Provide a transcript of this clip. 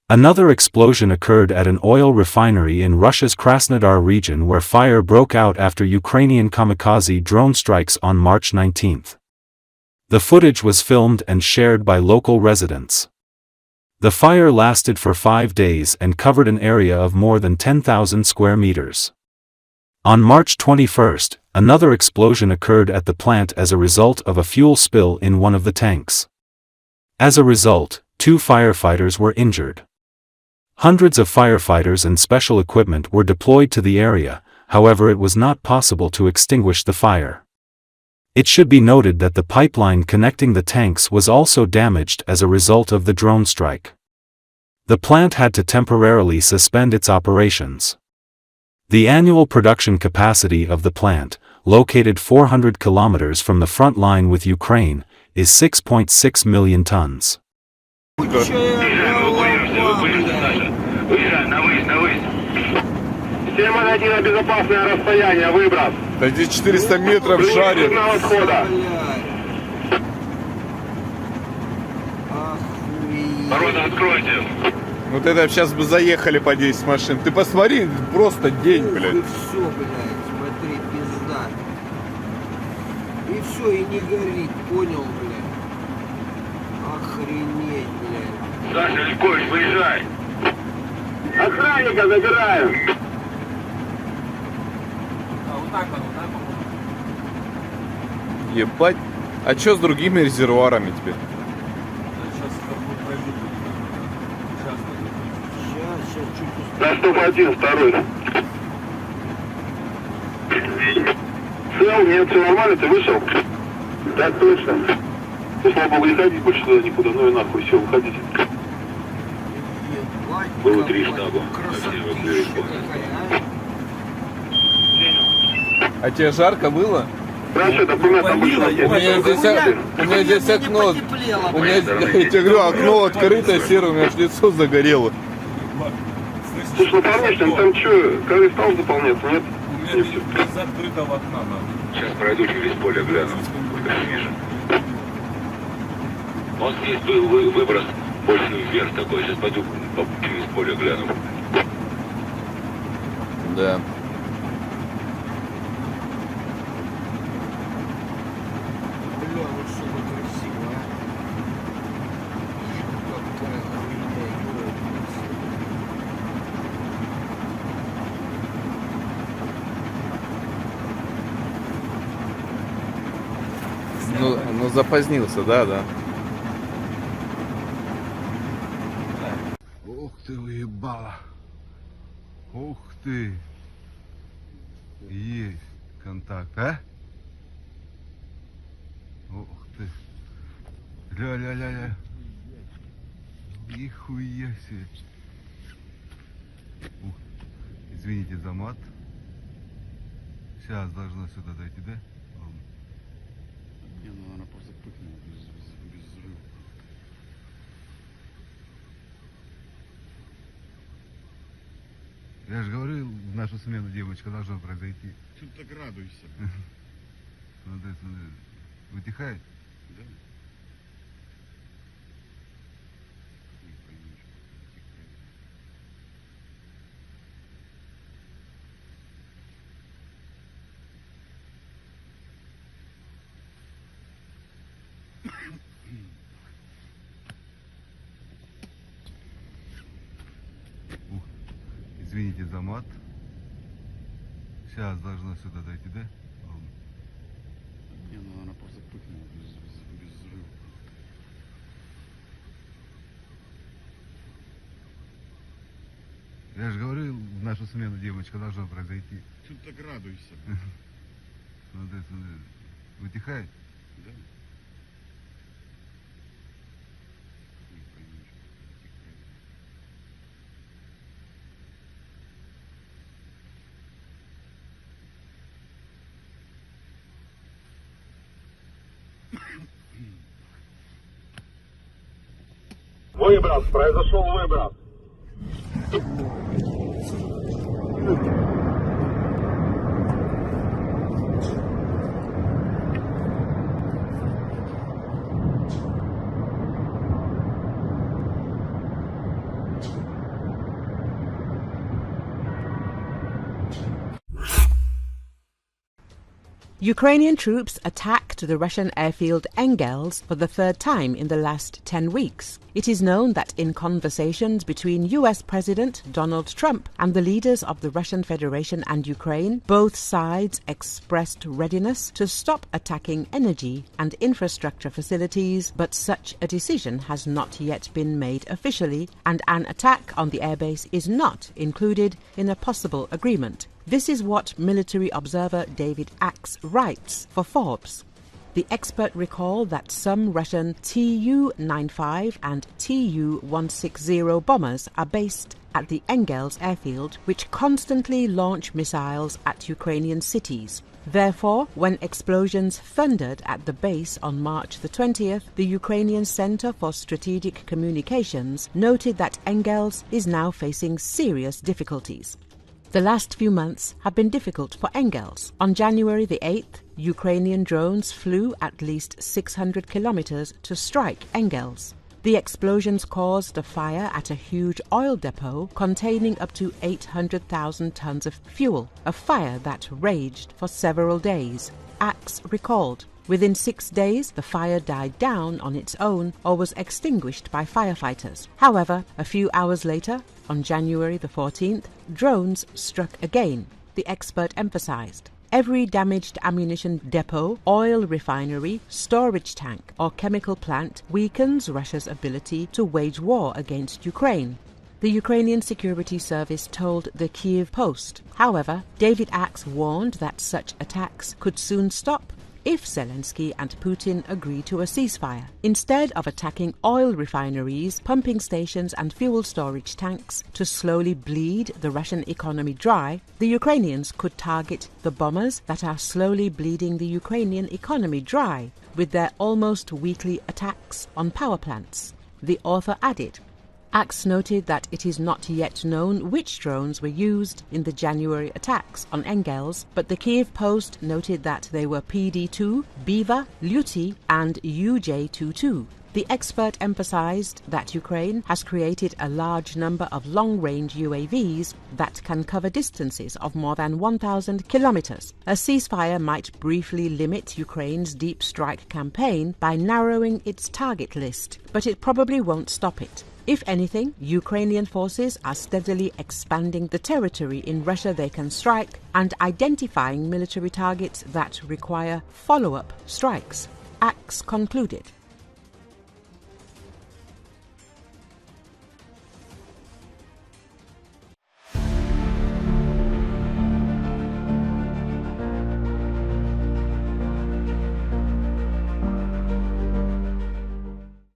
Another explosion occurred at an oil refinery in Russia's Krasnodar region where fire broke out after Ukrainian kamikaze drone strikes on March 19. The footage was filmed and shared by local residents. The fire lasted for 5 days and covered an area of more than 10,000 square meters. On March 21, another explosion occurred at the plant as a result of a fuel spill in one of the tanks. As a result, 2 firefighters were injured. Hundreds of firefighters and special equipment were deployed to the area, however it was not possible to extinguish the fire. It should be noted that the pipeline connecting the tanks was also damaged as a result of the drone strike. The plant had to temporarily suspend its operations. The annual production capacity of the plant, located 400 kilometers from the front line with Ukraine, is 6.6 million tons. Да здесь 400 метров шарит. Ворота откройте. Вот это сейчас бы заехали по 10 машин. Ты посмотри, просто день, блядь. И все, блядь, смотри, пизда. И все, и не горит, понял, блядь. Охренеть, блядь. Саша Лькович, выезжай. Охранника забираем. Ебать. А что с другими резервуарами теперь? Сейчас чуть На 101, второй. Цел, нет, все нормально, ты вышел? Так точно. Ты, слава богу, не ходить больше туда никуда, ну и нахуй, все, уходите. Было 3 штаба. А тебе жарко было? Хорошо, документ обычно есть. У меня здесь окно. У меня, я тебе говорю, окно открыто серое, у меня аж лицо загорело. Слушай, ну конечно, ну там что, каждый стал заполняться, нет? У меня без открытого окна надо. Сейчас пройду через поле, гляну. Вот здесь был выброс больше вверх такой. Сейчас пойду через поле гляну. Да. Бля, вот что красиво, а. Какая хуйня, Ну запозднился, да. Ух ты, уебала. Ух ты. Есть контакт, а? Ух ты. Ля-ля-ля-ля. Нихуя себе. Ух. Извините за мат. Сейчас должно сюда дойти, да? Ладно. Не, ну она просто пыкнула без взрыва. Я же говорю, в нашу смену девочка должна произойти. Ты так радуйся. Смотри. Вытихает? Да. Извините за мат. Сейчас должно сюда дойти, да? Ладно. Не, ну она просто пыкнула без взрыва. Я же говорю, в нашу смену девочка должна произойти. Ты так радуйся. Смотри. Вытихает? Да. Выброс, произошел выброс. Ukrainian troops attacked the Russian airfield Engels for the third time in the last 10 weeks. It is known that in conversations between US President Donald Trump and the leaders of the Russian Federation and Ukraine, both sides expressed readiness to stop attacking energy and infrastructure facilities, but such a decision has not yet been made officially, and an attack on the airbase is not included in a possible agreement. This is what military observer David Axe writes for Forbes. The expert recalled that some Russian Tu-95 and Tu-160 bombers are based at the Engels airfield, which constantly launch missiles at Ukrainian cities. Therefore, when explosions thundered at the base on March the 20th, the Ukrainian Center for Strategic Communications noted that Engels is now facing serious difficulties. The last few months have been difficult for Engels. On January the 8th, Ukrainian drones flew at least 600 kilometers to strike Engels. The explosions caused a fire at a huge oil depot containing up to 800,000 tons of fuel, a fire that raged for several days. Axe recalled. Within 6 days, the fire died down on its own or was extinguished by firefighters. However, a few hours later, on January the 14th, drones struck again, the expert emphasized. Every damaged ammunition depot, oil refinery, storage tank or chemical plant weakens Russia's ability to wage war against Ukraine. The Ukrainian Security Service told the Kiev Post. However, David Axe warned that such attacks could soon stop if Zelensky and Putin agree to a ceasefire. Instead of attacking oil refineries, pumping stations and fuel storage tanks to slowly bleed the Russian economy dry, the Ukrainians could target the bombers that are slowly bleeding the Ukrainian economy dry with their almost weekly attacks on power plants. The author added. Axe noted that it is not yet known which drones were used in the January attacks on Engels, but the Kiev Post noted that they were PD-2, Beaver, Luty and UJ-22. The expert emphasized that Ukraine has created a large number of long-range UAVs that can cover distances of more than 1,000 kilometers. A ceasefire might briefly limit Ukraine's deep strike campaign by narrowing its target list, but it probably won't stop it. If anything, Ukrainian forces are steadily expanding the territory in Russia they can strike and identifying military targets that require follow-up strikes, Axe concluded.